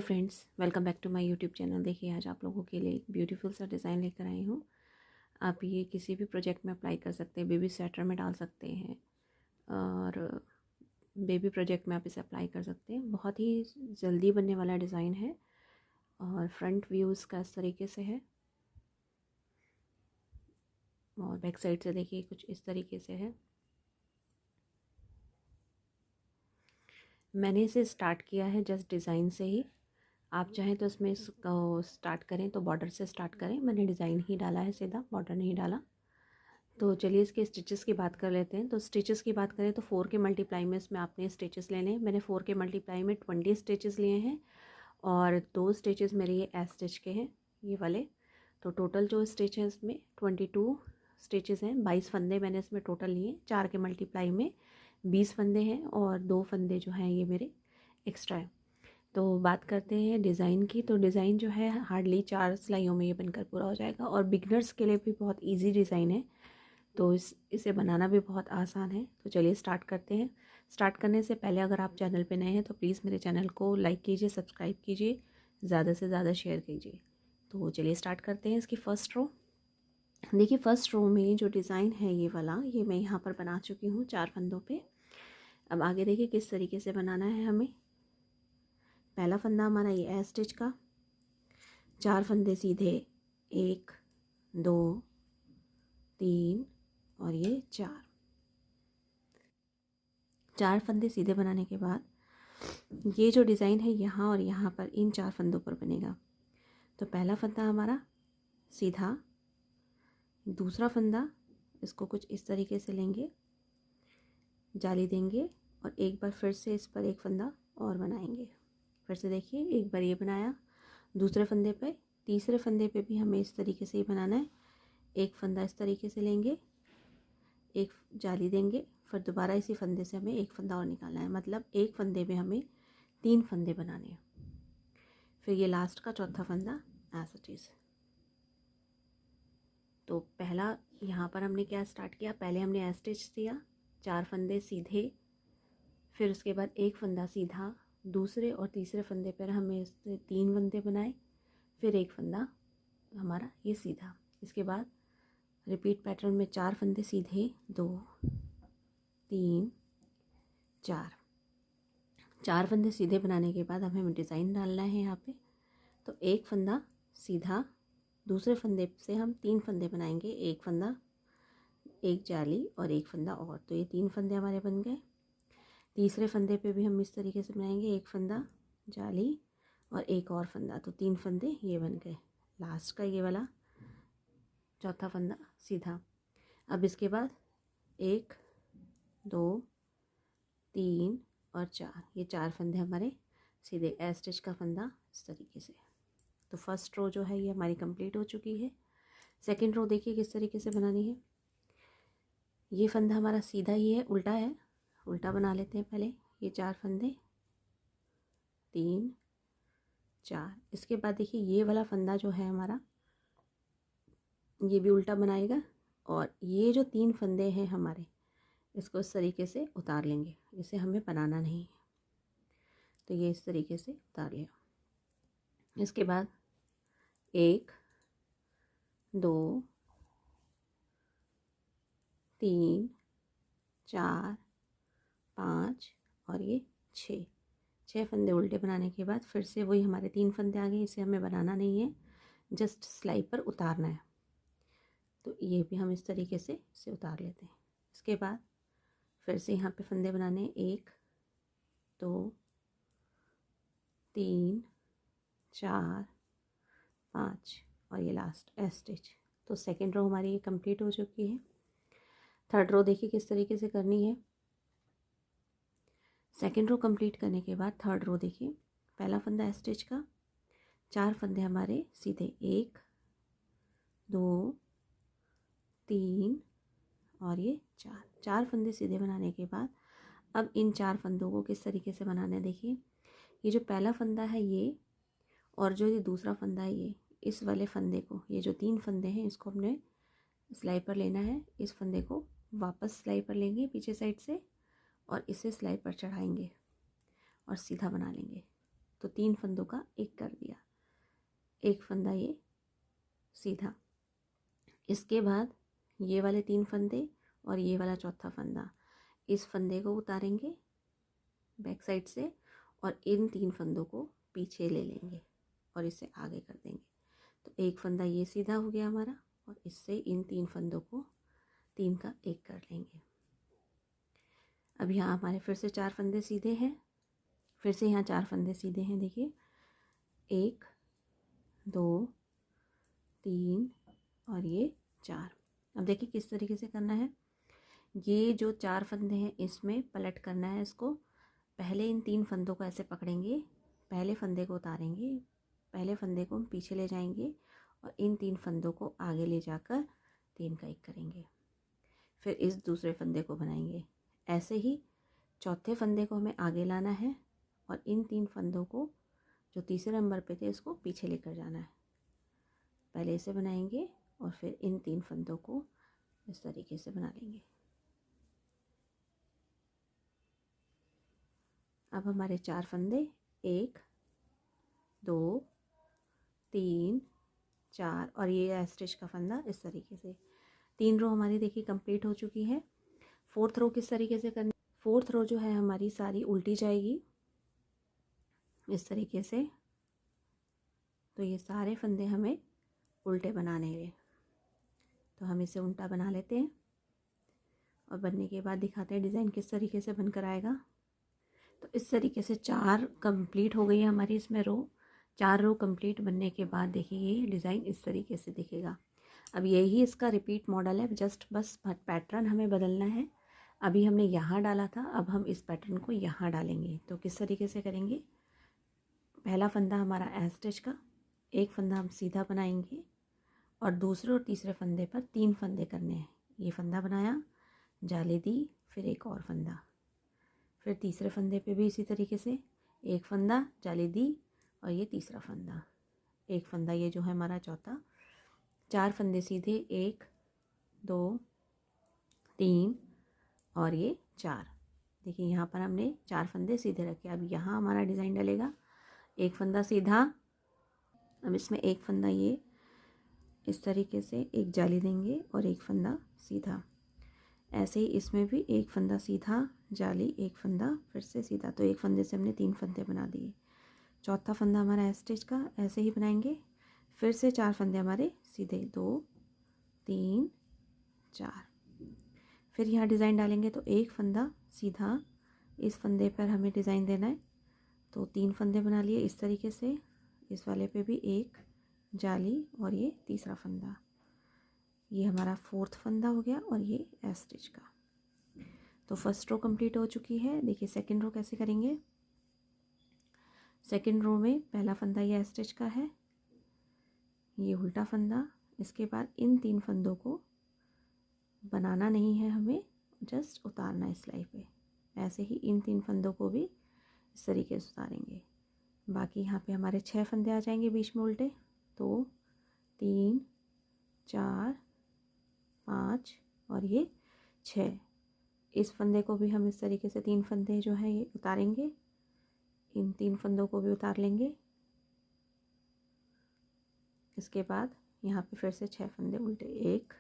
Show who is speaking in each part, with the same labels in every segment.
Speaker 1: Friends, welcome back to my YouTube channel. देखिए आज आप लोगों के लिए एक ब्यूटीफुल सा डिज़ाइन लेकर आई हूँ। आप ये किसी भी प्रोजेक्ट में अप्लाई कर सकते हैं, बेबी स्वेटर में डाल सकते हैं और बेबी प्रोजेक्ट में आप इसे अप्लाई कर सकते हैं। बहुत ही जल्दी बनने वाला डिज़ाइन है और फ्रंट व्यू इसका इस तरीके से है और बैक साइड से देखिए कुछ इस तरीके से है। मैंने इसे स्टार्ट किया है जस्ट डिज़ाइन से ही। आप चाहें तो इसमें इसको स्टार्ट करें तो बॉर्डर से स्टार्ट करें। मैंने डिज़ाइन ही डाला है, सीधा बॉर्डर नहीं डाला। तो चलिए इसके स्टिचेस की बात कर लेते हैं। तो स्टिचेस की बात करें तो 4 के मल्टीप्लाई में इसमें आपने स्टिचेस लेने हैं। मैंने 4 के मल्टीप्लाई में 20 स्टिचेस लिए हैं और 2 स्टिचेस मेरे ये एस स्टिच के हैं, ये वाले। तो टोटल जो स्टिच है इसमें 22 स्टिचेस हैं। 22 फंदे मैंने इसमें टोटल लिए। 4 के मल्टीप्लाई में 20 फंदे हैं और 2 फंदे जो हैं ये मेरे एक्स्ट्रा है। तो बात करते हैं डिज़ाइन की। तो डिज़ाइन जो है हार्डली 4 सिलाइयों में ये बनकर पूरा हो जाएगा और बिगनर्स के लिए भी बहुत इजी डिज़ाइन है। तो इसे बनाना भी बहुत आसान है। तो चलिए स्टार्ट करते हैं। स्टार्ट करने से पहले अगर आप चैनल पे नए हैं तो प्लीज़ मेरे चैनल को लाइक कीजिए, सब्सक्राइब कीजिए, ज़्यादा से ज़्यादा शेयर कीजिए। तो चलिए स्टार्ट करते हैं। इसकी फ़र्स्ट रो देखिए, फ़र्स्ट रो में जो डिज़ाइन है ये वाला, ये मैं यहाँ पर बना चुकी हूँ 4 फंदों पे। अब आगे देखिए किस तरीके से बनाना है हमें। पहला फंदा हमारा ये है स्टिच का, 4 फंदे सीधे, 1 2 3 और ये 4 फंदे सीधे बनाने के बाद ये जो डिज़ाइन है यहाँ और यहाँ पर इन 4 फंदों पर बनेगा। तो पहला फंदा हमारा सीधा, दूसरा फंदा इसको कुछ इस तरीके से लेंगे, जाली देंगे और एक बार फिर से इस पर एक फंदा और बनाएंगे। फिर से देखिए, एक बार ये बनाया, दूसरे फंदे पे, तीसरे फंदे पे भी हमें इस तरीके से ही बनाना है। एक फंदा इस तरीके से लेंगे, एक जाली देंगे, फिर दोबारा इसी फंदे से हमें एक फंदा और निकालना है। मतलब एक फंदे में हमें 3 फंदे बनाने हैं। फिर ये लास्ट का चौथा फंदा ऐसा चीज़। तो पहला यहाँ पर हमने क्या स्टार्ट किया, पहले हमने स्टिच दिया, 4 फंदे सीधे, फिर उसके बाद एक फंदा सीधा, दूसरे और तीसरे फंदे पर हमने इससे 3 फंदे बनाए, फिर एक फंदा हमारा ये सीधा। इसके बाद रिपीट पैटर्न में 4 फंदे सीधे, 2 3 4 फंदे सीधे बनाने के बाद हमें डिज़ाइन डालना है यहाँ पे। तो एक फंदा सीधा, दूसरे फंदे से हम 3 फंदे बनाएंगे, एक फंदा, एक जाली और एक फंदा और। तो ये 3 फंदे हमारे बन गए। तीसरे फंदे पे भी हम इस तरीके से बनाएंगे, एक फंदा, जाली और एक और फंदा। तो 3 फंदे ये बन गए। लास्ट का ये वाला चौथा फंदा सीधा। अब इसके बाद 1 2 3 और 4, ये 4 फंदे हमारे सीधे ए स्टिच का फंदा इस तरीके से। तो फर्स्ट रो जो है ये हमारी कंप्लीट हो चुकी है। सेकंड रो देखिए किस तरीके से बनानी है। ये फंदा हमारा सीधा ही है, उल्टा है, उल्टा बना लेते हैं पहले। ये 4 फंदे, 3 4। इसके बाद देखिए ये वाला फंदा जो है हमारा, ये भी उल्टा बनाएगा और ये जो 3 फंदे हैं हमारे, इसको इस तरीके से उतार लेंगे। इसे हमें बनाना नहीं है, तो ये इस तरीके से उतार लिया। इसके बाद 1 2 3 4 5 और ये 6 फंदे उल्टे बनाने के बाद फिर से वही हमारे 3 फंदे आ गए। इसे हमें बनाना नहीं है, जस्ट सिलाई पर उतारना है। तो ये भी हम इस तरीके से इसे उतार लेते हैं। इसके बाद फिर से यहाँ पे फंदे बनाने, 1 2 3 4 5 और ये लास्ट ए स्टिच। तो सेकेंड रो हमारी ये कंप्लीट हो चुकी है। थर्ड रो देखिए किस तरीके से करनी है। सेकेंड रो कंप्लीट करने के बाद थर्ड रो देखिए, पहला फंदा स्टिच का, 4 फंदे हमारे सीधे, 1 2 3 और ये 4 फंदे सीधे बनाने के बाद अब इन 4 फंदों को किस तरीके से बनाना है। देखिए, ये जो पहला फंदा है ये और जो ये दूसरा फंदा है ये, इस वाले फंदे को, ये जो 3 फंदे हैं इसको हमने सिलाई पर लेना है। इस फंदे को वापस सिलाई पर लेंगे पीछे साइड से और इसे सिलाई पर चढ़ाएंगे और सीधा बना लेंगे। तो 3 फंदों का एक कर दिया, एक फंदा ये सीधा। इसके बाद ये वाले 3 फंदे और ये वाला चौथा फंदा, इस फंदे को उतारेंगे बैक साइड से और इन 3 फंदों को पीछे ले लेंगे और इसे आगे कर देंगे। तो एक फंदा ये सीधा हो गया हमारा और इससे इन 3 फंदों को 3 का एक कर लेंगे। अब यहाँ हमारे फिर से 4 फंदे सीधे हैं, फिर से यहाँ 4 फंदे सीधे हैं। देखिए 1 2 3 और ये 4। अब देखिए किस तरीके से करना है। ये जो 4 फंदे हैं इसमें पलट करना है इसको। पहले इन 3 फंदों को ऐसे पकड़ेंगे, पहले फंदे को उतारेंगे, पहले फंदे को हम पीछे ले जाएंगे और इन 3 फंदों को आगे ले जाकर 3 का एक करेंगे। फिर इस दूसरे फंदे को बनाएंगे। ऐसे ही चौथे फंदे को हमें आगे लाना है और इन 3 फंदों को जो तीसरे नंबर पे थे इसको पीछे लेकर जाना है। पहले इसे बनाएंगे और फिर इन 3 फंदों को इस तरीके से बना लेंगे। अब हमारे 4 फंदे 1 2 3 4 और ये स्टिच का फंदा इस तरीके से 3 रो हमारी देखिए कंप्लीट हो चुकी है। 4th रो किस तरीके से करनी, 4th रो जो है हमारी सारी उल्टी जाएगी इस तरीके से। तो ये सारे फंदे हमें उल्टे बनाने हैं, तो हम इसे उल्टा बना लेते हैं और बनने के बाद दिखाते हैं डिज़ाइन किस तरीके से बनकर आएगा। तो इस तरीके से 4 कंप्लीट हो गई है हमारी इसमें रो। 4 रो कंप्लीट बनने के बाद देखिए ये डिज़ाइन इस तरीके से दिखेगा। अब यही इसका रिपीट मॉडल है, जस्ट बस पैटर्न हमें बदलना है। अभी हमने यहाँ डाला था, अब हम इस पैटर्न को यहाँ डालेंगे। तो किस तरीके से करेंगे, पहला फंदा हमारा एज स्टिच का, एक फंदा हम सीधा बनाएंगे और दूसरे और तीसरे फंदे पर 3 फंदे करने हैं। ये फंदा बनाया, जाली दी, फिर एक और फंदा, फिर तीसरे फंदे पे भी इसी तरीके से एक फंदा, जाली दी और ये तीसरा फंदा, एक फंदा ये जो है हमारा चौथा। 4 फंदे सीधे, 1 2 3 और ये 4। देखिए यहाँ पर हमने 4 फंदे सीधे रखे। अब यहाँ हमारा डिज़ाइन डलेगा, एक फंदा सीधा, अब इसमें एक फंदा ये इस तरीके से एक जाली देंगे और एक फंदा सीधा। ऐसे ही इसमें भी एक फंदा सीधा, जाली, एक फंदा फिर से सीधा। तो एक फंदे से हमने 3 फंदे बना दिए। चौथा फंदा हमारा स्टिच का ऐसे ही बनाएंगे, फिर से 4 फंदे हमारे सीधे, 2 3 4। फिर यहाँ डिज़ाइन डालेंगे तो एक फंदा सीधा, इस फंदे पर हमें डिज़ाइन देना है तो 3 फंदे बना लिए इस तरीके से। इस वाले पे भी एक जाली और ये तीसरा फंदा, ये हमारा 4th फंदा हो गया और ये एज स्टिच का। तो फर्स्ट रो कंप्लीट हो चुकी है। देखिए सेकंड रो कैसे करेंगे। सेकंड रो में पहला फंदा ये एज स्टिच का है, ये उल्टा फंदा। इसके बाद इन 3 फंदों को बनाना नहीं है हमें, जस्ट उतारना है सिलाई पे। ऐसे ही इन 3 फंदों को भी इस तरीके से उतारेंगे। बाकी यहाँ पे हमारे 6 फंदे आ जाएंगे बीच में उल्टे, 2 3 4 5 और ये 6। इस फंदे को भी हम इस तरीके से 3 फंदे जो है ये उतारेंगे, इन 3 फंदों को भी उतार लेंगे। इसके बाद यहाँ पे फिर से 6 फंदे उल्टे, 1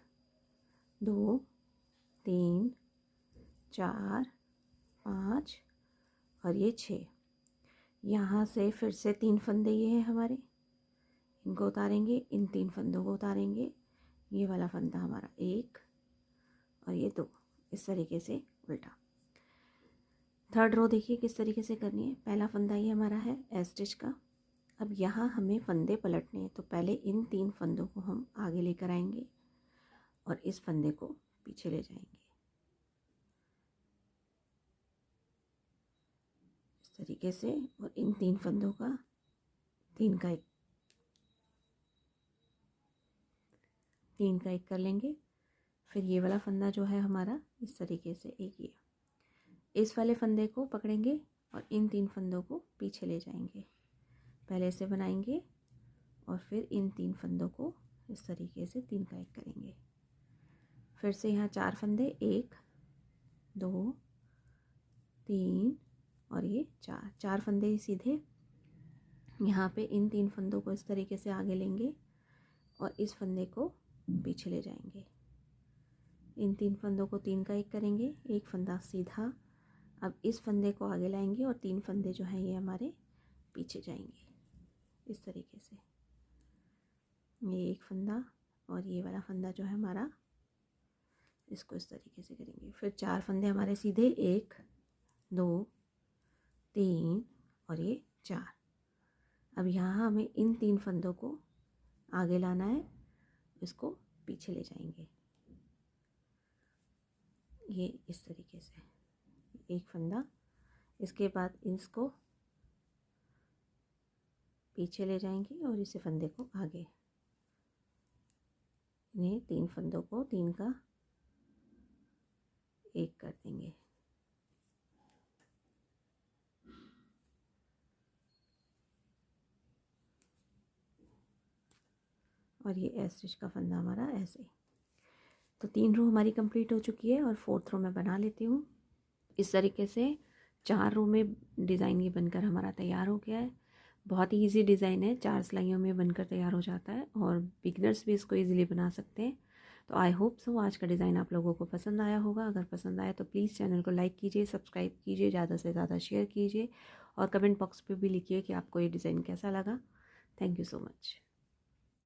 Speaker 1: 2 3 4 5 और ये 6। यहाँ से फिर से 3 फंदे ये हैं हमारे, इनको उतारेंगे, इन 3 फंदों को उतारेंगे। ये वाला फंदा हमारा 1 और ये 2, इस तरीके से उल्टा। थर्ड रो देखिए किस तरीके से करनी है। पहला फंदा ये हमारा है एज स्टिच का। अब यहाँ हमें फंदे पलटने हैं, तो पहले इन 3 फंदों को हम आगे लेकर आएंगे और इस फंदे को पीछे ले जाएंगे इस तरीके से, और इन 3 फंदों का 3 का एक कर लेंगे। फिर ये वाला फंदा जो है हमारा इस तरीके से एक, ये इस वाले फंदे को पकड़ेंगे और इन 3 फंदों को पीछे ले जाएंगे। पहले इसे बनाएंगे और फिर इन 3 फंदों को इस तरीके से 3 का एक करेंगे। फिर से यहाँ 4 फंदे, 1 2 3 और ये 4 फंदे सीधे, यहाँ पे इन 3 फंदों को इस तरीके से आगे लेंगे और इस फंदे को पीछे ले जाएंगे। इन 3 फंदों को 3 का 1 करेंगे, एक फंदा सीधा। अब इस फंदे को आगे लाएंगे और 3 फंदे जो हैं ये हमारे पीछे जाएंगे इस तरीके से। ये एक फंदा और ये वाला फंदा जो है हमारा, इसको इस तरीके से करेंगे। फिर 4 फंदे हमारे सीधे, 1 2 3 और ये 4। अब यहाँ हमें इन 3 फंदों को आगे लाना है, इसको पीछे ले जाएंगे ये इस तरीके से, एक फंदा। इसके बाद इसको पीछे ले जाएंगे और इसे फंदे को आगे। इन्हें 3 फंदों को 3 का 1 कर देंगे। और ये एस स्टिच का फंदा हमारा ऐसे। तो 3 रो हमारी कंप्लीट हो चुकी है और 4th रो मैं बना लेती हूँ। इस तरीके से 4 रो में डिज़ाइन ये बनकर हमारा तैयार हो गया है। बहुत ही ईजी डिज़ाइन है, 4 सिलाइयों में बनकर तैयार हो जाता है और बिगनर्स भी इसको ईजिली बना सकते हैं। तो आई होप सो आज का डिज़ाइन आप लोगों को पसंद आया होगा। अगर पसंद आया तो प्लीज़ चैनल को लाइक कीजिए, सब्सक्राइब कीजिए, ज़्यादा से ज़्यादा शेयर कीजिए और कमेंट बॉक्स पे भी लिखिए कि आपको ये डिज़ाइन कैसा लगा। Thank you so much.